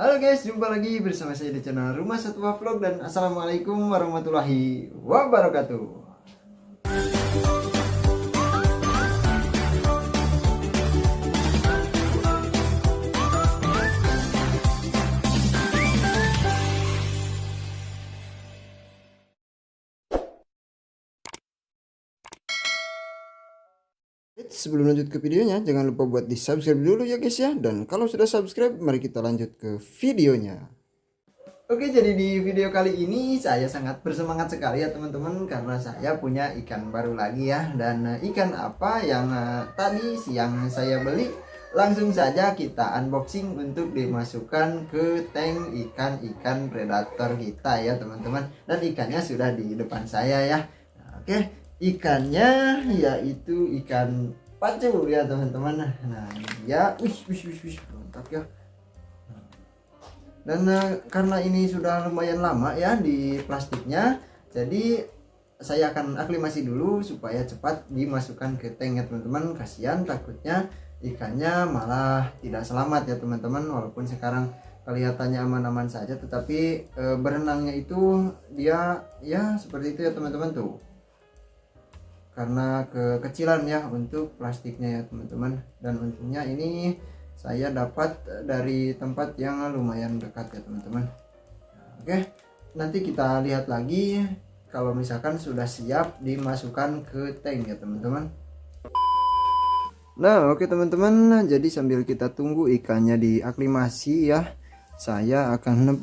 Halo guys, jumpa lagi bersama saya di channel Rumah Satwa Vlog dan assalamualaikum warahmatullahi wabarakatuh. Sebelum lanjut ke videonya, jangan lupa buat di subscribe dulu ya guys ya. Dan kalau sudah subscribe, mari kita lanjut ke videonya. Oke, jadi di video kali ini saya sangat bersemangat sekali ya teman-teman, karena saya punya ikan baru lagi ya. Dan ikan apa yang tadi siang saya beli, langsung saja kita unboxing untuk dimasukkan ke tank ikan-ikan predator kita ya teman-teman. Dan ikannya sudah di depan saya ya. Nah, oke, ikannya yaitu ikan pacu ya teman-teman. Nah ya, wih, mantap ya. Dan karena ini sudah lumayan lama ya di plastiknya, jadi saya akan aklimasi dulu supaya cepat dimasukkan ke tank ya teman-teman. Kasihan, takutnya ikannya malah tidak selamat ya teman-teman. Walaupun sekarang kelihatannya aman-aman saja, tetapi berenangnya itu dia ya seperti itu ya teman-teman tuh, karena kekecilan ya untuk plastiknya ya teman-teman. Dan untungnya ini saya dapat dari tempat yang lumayan dekat ya teman-teman. Oke, nanti kita lihat lagi kalau misalkan sudah siap dimasukkan ke tank ya teman-teman. Nah oke teman-teman, jadi sambil kita tunggu ikannya diaklimasi ya, saya akan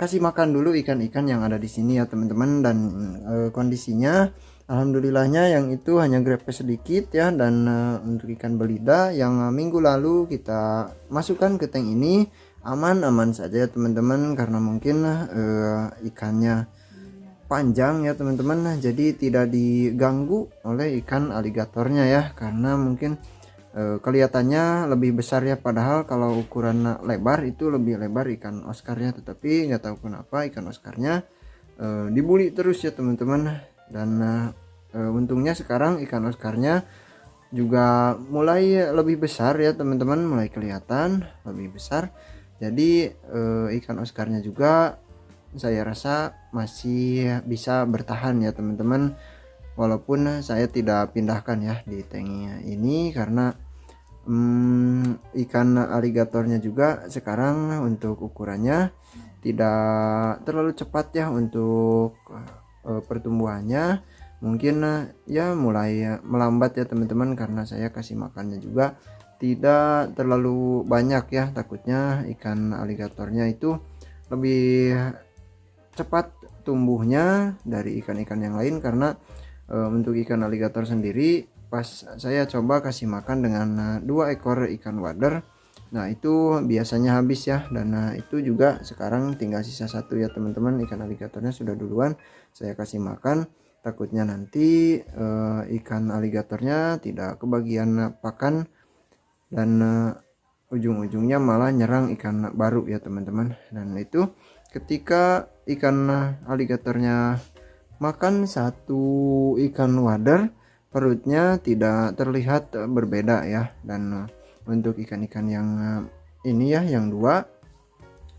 kasih makan dulu ikan-ikan yang ada di sini ya teman-teman. Dan kondisinya alhamdulillahnya yang itu hanya grepes sedikit ya. Dan untuk ikan belida yang minggu lalu kita masukkan ke tank ini aman-aman saja ya teman-teman, karena mungkin ikannya panjang ya teman-teman, jadi tidak diganggu oleh ikan aligatornya ya, karena mungkin kelihatannya lebih besar ya, padahal kalau ukuran lebar itu lebih lebar ikan Oscarnya. Tetapi nggak tahu kenapa ikan Oscarnya dibully terus ya teman-teman. Dan untungnya sekarang ikan Oscarnya juga mulai lebih besar ya teman-teman, mulai kelihatan lebih besar. Jadi ikan Oscarnya juga saya rasa masih bisa bertahan ya teman-teman, walaupun saya tidak pindahkan ya di tanknya ini, karena ikan aligatornya juga sekarang untuk ukurannya tidak terlalu cepat ya untuk pertumbuhannya. Mungkin ya mulai melambat ya teman-teman, karena saya kasih makannya juga tidak terlalu banyak ya. Takutnya ikan aligatornya itu lebih cepat tumbuhnya dari ikan-ikan yang lain, karena untuk ikan aligator sendiri pas saya coba kasih makan dengan 2 ekor ikan wader, nah itu biasanya habis ya. Dan itu juga sekarang tinggal sisa 1 ya teman-teman. Ikan aligatornya sudah duluan saya kasih makan, takutnya nanti ikan aligatornya tidak kebagian pakan dan ujung-ujungnya malah nyerang ikan baru ya teman-teman. Dan itu ketika ikan aligatornya makan 1 ikan wader, perutnya tidak terlihat berbeda ya. Dan untuk ikan-ikan yang ini ya, yang 2,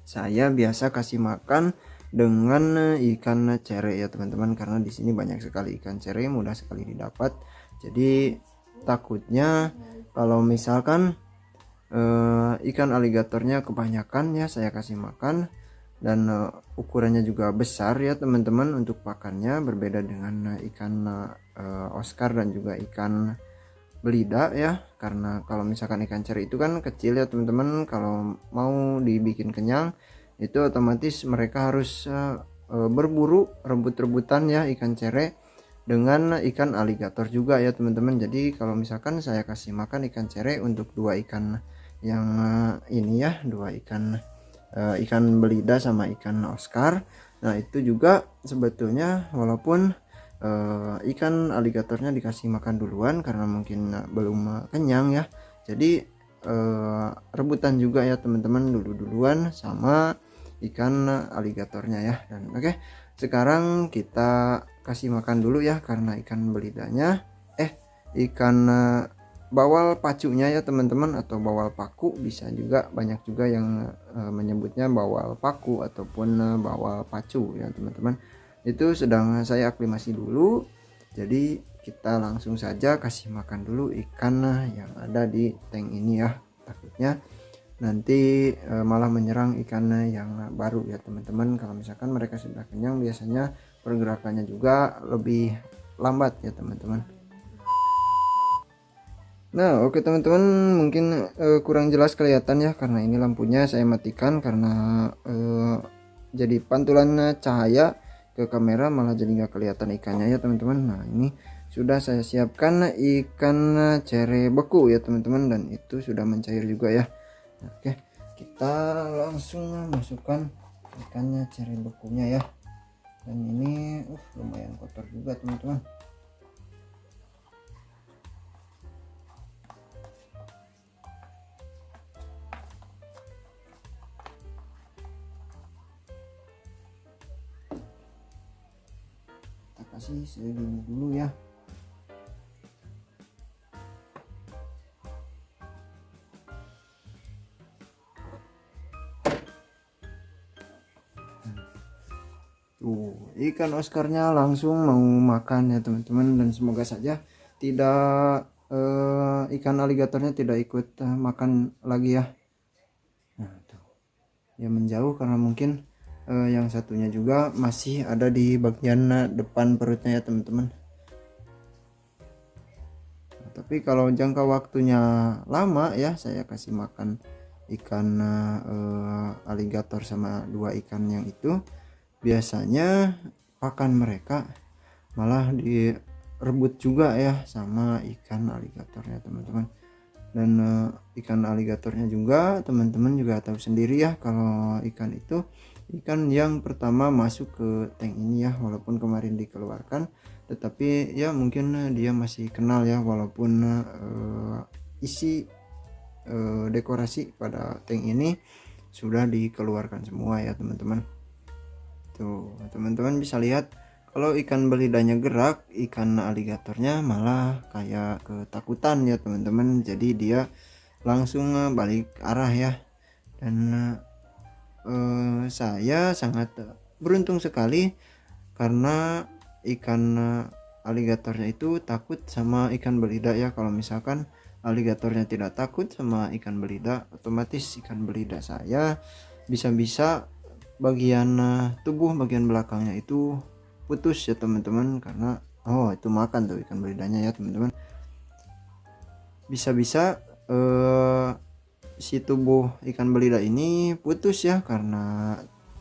saya biasa kasih makan dengan ikan cere ya teman-teman, karena di sini banyak sekali ikan cere, mudah sekali didapat. Jadi takutnya kalau misalkan ikan aligatornya kebanyakan ya saya kasih makan, dan ukurannya juga besar ya teman-teman untuk pakannya, berbeda dengan ikan Oscar dan juga ikan belida ya. Karena kalau misalkan ikan cere itu kan kecil ya teman-teman, kalau mau dibikin kenyang itu otomatis mereka harus berburu rebut-rebutan ya ikan cere dengan ikan aligator juga ya teman-teman. Jadi kalau misalkan saya kasih makan ikan cere untuk 2 ikan yang ini ya, 2 ikan belida sama ikan Oscar, nah itu juga sebetulnya walaupun ikan aligatornya dikasih makan duluan karena mungkin belum kenyang ya, jadi rebutan juga ya teman-teman duluan sama ikan aligatornya ya. Dan oke, sekarang kita kasih makan dulu ya, karena ikan belidanya ikan bawal pacunya ya teman-teman, atau bawal paku, bisa juga, banyak juga yang menyebutnya bawal paku ataupun bawal pacu ya teman-teman. Itu sedang saya aklimasi dulu, jadi kita langsung saja kasih makan dulu ikan yang ada di tank ini ya, takutnya nanti malah menyerang ikan yang baru ya teman-teman. Kalau misalkan mereka sudah kenyang, biasanya pergerakannya juga lebih lambat ya teman-teman. Nah, oke teman-teman, mungkin kurang jelas kelihatan ya karena ini lampunya saya matikan, karena jadi pantulan cahaya ke kamera malah jadi nggak kelihatan ikannya ya teman-teman. Nah, ini sudah saya siapkan ikan cere beku ya teman-teman, dan itu sudah mencair juga ya. Oke, kita langsung masukkan ikannya cere bekunya ya. Dan ini lumayan kotor juga teman-teman. Kita kasih segini dulu ya. Tuh, ikan Oscarnya langsung mau makan ya teman-teman, dan semoga saja tidak ikan aligatornya tidak ikut makan lagi ya. Nah, tuh. Ya menjauh karena mungkin yang satunya juga masih ada di bagian depan perutnya ya teman-teman. Nah, tapi kalau jangka waktunya lama ya, saya kasih makan ikan aligator sama dua ikan yang itu, biasanya pakan mereka malah direbut juga ya sama ikan aligatornya teman-teman. Dan ikan aligatornya juga teman-teman juga tahu sendiri ya, kalau ikan itu ikan yang pertama masuk ke tank ini ya, walaupun kemarin dikeluarkan, tetapi ya mungkin dia masih kenal ya, walaupun isi dekorasi pada tank ini sudah dikeluarkan semua ya teman-teman. Tuh, teman-teman bisa lihat kalau ikan belidanya gerak, ikan aligatornya malah kayak ketakutan ya teman-teman. Jadi dia langsung balik arah ya. Dan saya sangat beruntung sekali karena ikan aligatornya itu takut sama ikan belida ya. Kalau misalkan aligatornya tidak takut sama ikan belida, otomatis ikan belida saya bisa-bisa bagian tubuh bagian belakangnya itu putus ya teman-teman, karena itu makan tuh ikan belidanya ya teman-teman. Bisa-bisa si tubuh ikan belida ini putus ya karena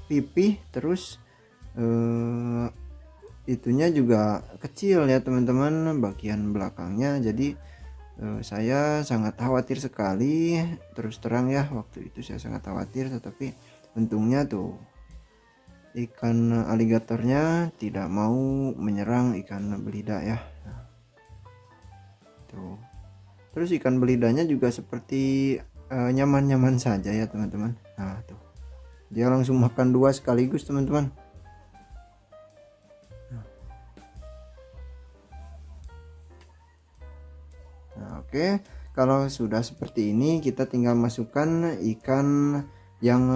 pipih, terus itunya juga kecil ya teman-teman bagian belakangnya. Jadi saya sangat khawatir sekali, terus terang ya, waktu itu saya sangat khawatir, tetapi untungnya tuh ikan aligatornya tidak mau menyerang ikan belida ya. Nah, tuh. Terus ikan belidanya juga seperti nyaman-nyaman saja ya teman-teman. Nah, tuh. Dia langsung makan dua sekaligus teman-teman. Nah, oke. Kalau sudah seperti ini, kita tinggal masukkan ikan yang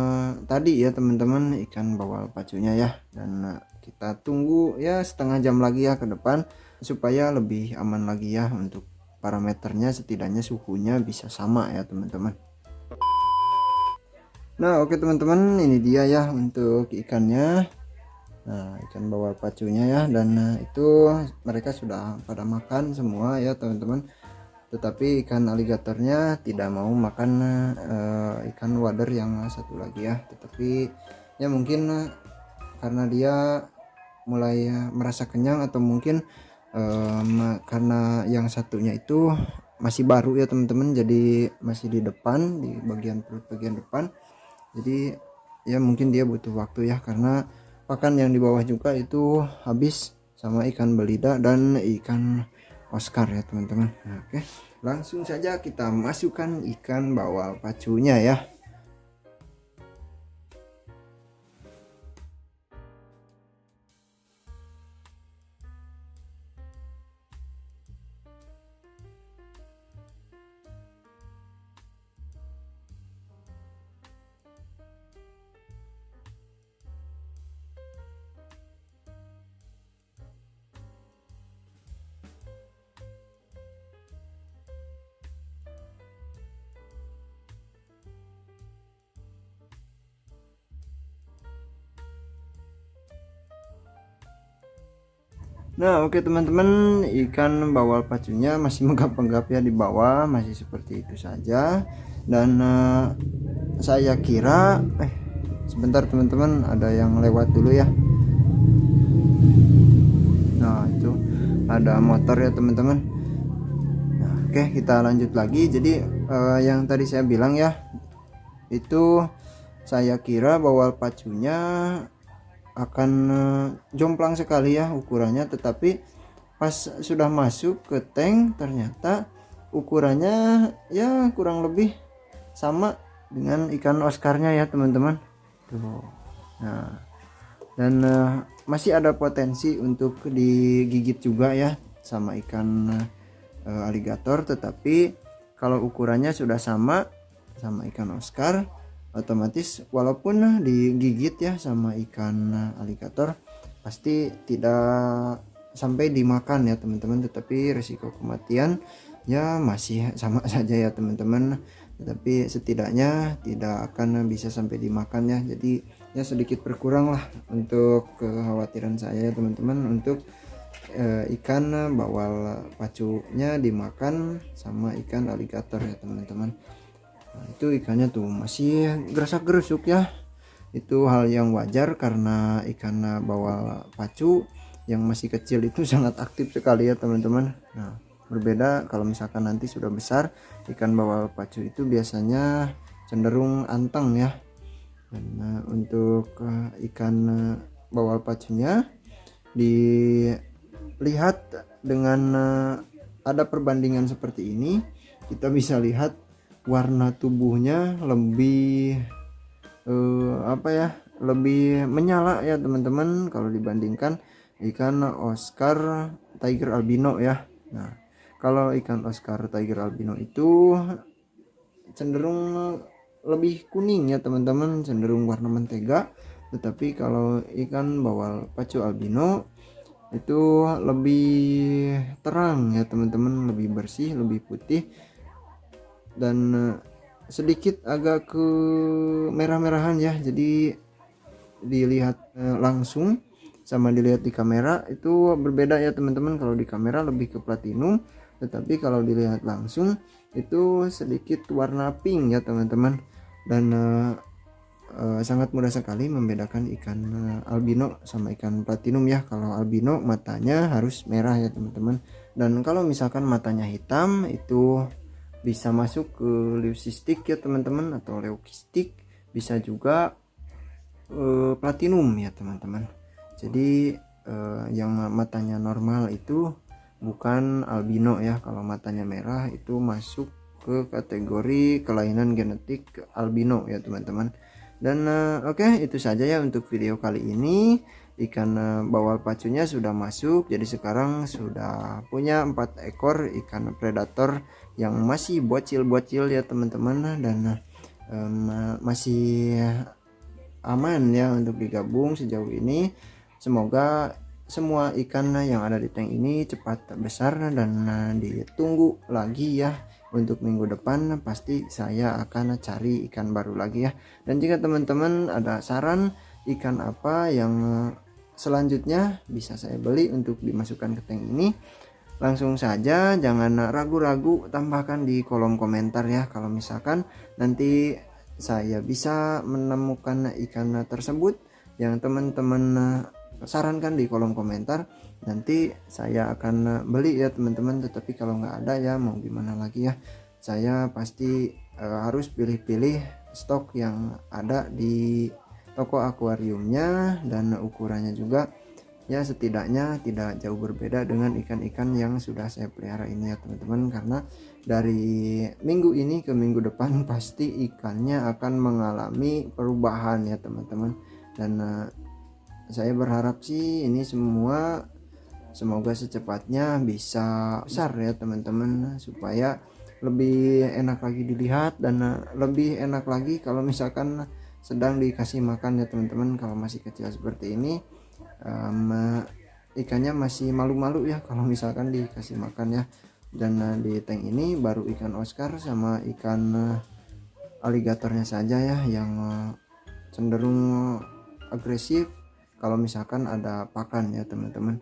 tadi ya teman-teman, ikan bawal pacunya ya. Dan kita tunggu ya setengah jam lagi ya ke depan, supaya lebih aman lagi ya, untuk parameternya setidaknya suhunya bisa sama ya teman-teman. Nah, oke teman-teman, ini dia ya untuk ikannya. Nah, ikan bawal pacunya ya, dan itu mereka sudah pada makan semua ya teman-teman. Tetapi ikan aligatornya tidak mau makan ikan wader yang satu lagi ya. Tetapi ya mungkin karena dia mulai merasa kenyang, atau mungkin karena yang satunya itu masih baru ya teman-teman, jadi masih di depan, di bagian perut bagian depan. Jadi ya mungkin dia butuh waktu ya, karena pakan yang di bawah juga itu habis sama ikan belida dan ikan Oscar ya teman-teman. Nah, oke, langsung saja kita masukkan ikan bawal pacunya ya. Nah oke teman-teman, ikan bawal pacunya masih menggap-menggap ya di bawah, masih seperti itu saja. Dan saya kira sebentar teman-teman, ada yang lewat dulu ya. Nah itu ada motor ya teman-teman. Nah oke, kita lanjut lagi. Jadi yang tadi saya bilang ya, itu saya kira bawal pacunya akan jomplang sekali ya ukurannya, tetapi pas sudah masuk ke tank ternyata ukurannya ya kurang lebih sama dengan ikan Oscarnya ya teman-teman tuh. Nah dan masih ada potensi untuk digigit juga ya sama ikan aligator, tetapi kalau ukurannya sudah sama ikan Oscar, otomatis walaupun digigit ya sama ikan aligator pasti tidak sampai dimakan ya teman-teman, tetapi risiko kematian ya masih sama saja ya teman-teman, tetapi setidaknya tidak akan bisa sampai dimakan ya. Jadi ya sedikit berkurang lah untuk kekhawatiran saya ya teman-teman, untuk ikan bawal pacunya dimakan sama ikan aligator ya teman-teman. Nah, itu ikannya tuh masih gerasak-gerusuk ya. Itu hal yang wajar karena ikan bawal pacu yang masih kecil itu sangat aktif sekali ya teman-teman. Nah, berbeda kalau misalkan nanti sudah besar, ikan bawal pacu itu biasanya cenderung anteng ya. Dan untuk ikan bawal pacunya dilihat dengan ada perbandingan seperti ini, kita bisa lihat warna tubuhnya lebih lebih menyala ya teman-teman kalau dibandingkan ikan Oscar Tiger Albino ya. Nah kalau ikan Oscar Tiger Albino itu cenderung lebih kuning ya teman-teman, cenderung warna mentega, tetapi kalau ikan bawal pacu albino itu lebih terang ya teman-teman, lebih bersih, lebih putih, dan sedikit agak ke merah-merahan ya. Jadi dilihat langsung sama dilihat di kamera itu berbeda ya teman-teman. Kalau di kamera lebih ke platinum, tetapi kalau dilihat langsung itu sedikit warna pink ya teman-teman. Dan sangat mudah sekali membedakan ikan albino sama ikan platinum ya. Kalau albino matanya harus merah ya teman-teman, dan kalau misalkan matanya hitam itu bisa masuk ke leucistic ya teman-teman, atau leukistik, bisa juga platinum ya teman-teman. Jadi yang matanya normal itu bukan albino ya. Kalau matanya merah itu masuk ke kategori kelainan genetik albino ya teman-teman. Dan oke, itu saja ya untuk video kali ini. Ikan bawal pacunya sudah masuk, jadi sekarang sudah punya 4 ekor ikan predator yang masih bocil-bocil ya teman-teman, dan masih aman ya untuk digabung sejauh ini. Semoga semua ikan yang ada di tank ini cepat besar, dan ditunggu lagi ya. Untuk minggu depan pasti saya akan cari ikan baru lagi ya. Dan jika teman-teman ada saran ikan apa yang selanjutnya bisa saya beli untuk dimasukkan ke tank ini, langsung saja jangan ragu-ragu, tambahkan di kolom komentar ya. Kalau misalkan nanti saya bisa menemukan ikan tersebut yang teman-teman sarankan di kolom komentar, nanti saya akan beli ya teman-teman. Tetapi kalau nggak ada ya mau gimana lagi ya, saya pasti harus pilih-pilih stok yang ada di toko akuariumnya, dan ukurannya juga ya setidaknya tidak jauh berbeda dengan ikan-ikan yang sudah saya pelihara ini ya teman-teman. Karena dari minggu ini ke minggu depan pasti ikannya akan mengalami perubahan ya teman-teman. Dan saya berharap sih ini semua semoga secepatnya bisa besar ya teman-teman, supaya lebih enak lagi dilihat, dan lebih enak lagi kalau misalkan sedang dikasih makan ya teman-teman. Kalau masih kecil seperti ini ikannya masih malu-malu ya kalau misalkan dikasih makan ya. Dan di tank ini baru ikan Oscar sama ikan aligatornya saja ya yang cenderung agresif kalau misalkan ada pakan ya teman-teman.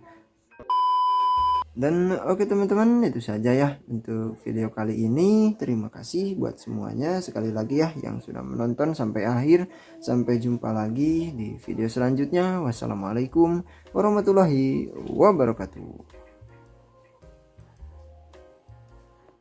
Dan oke teman-teman, itu saja ya untuk video kali ini. Terima kasih buat semuanya sekali lagi ya yang sudah menonton sampai akhir. Sampai jumpa lagi di video selanjutnya. Wassalamualaikum warahmatullahi wabarakatuh.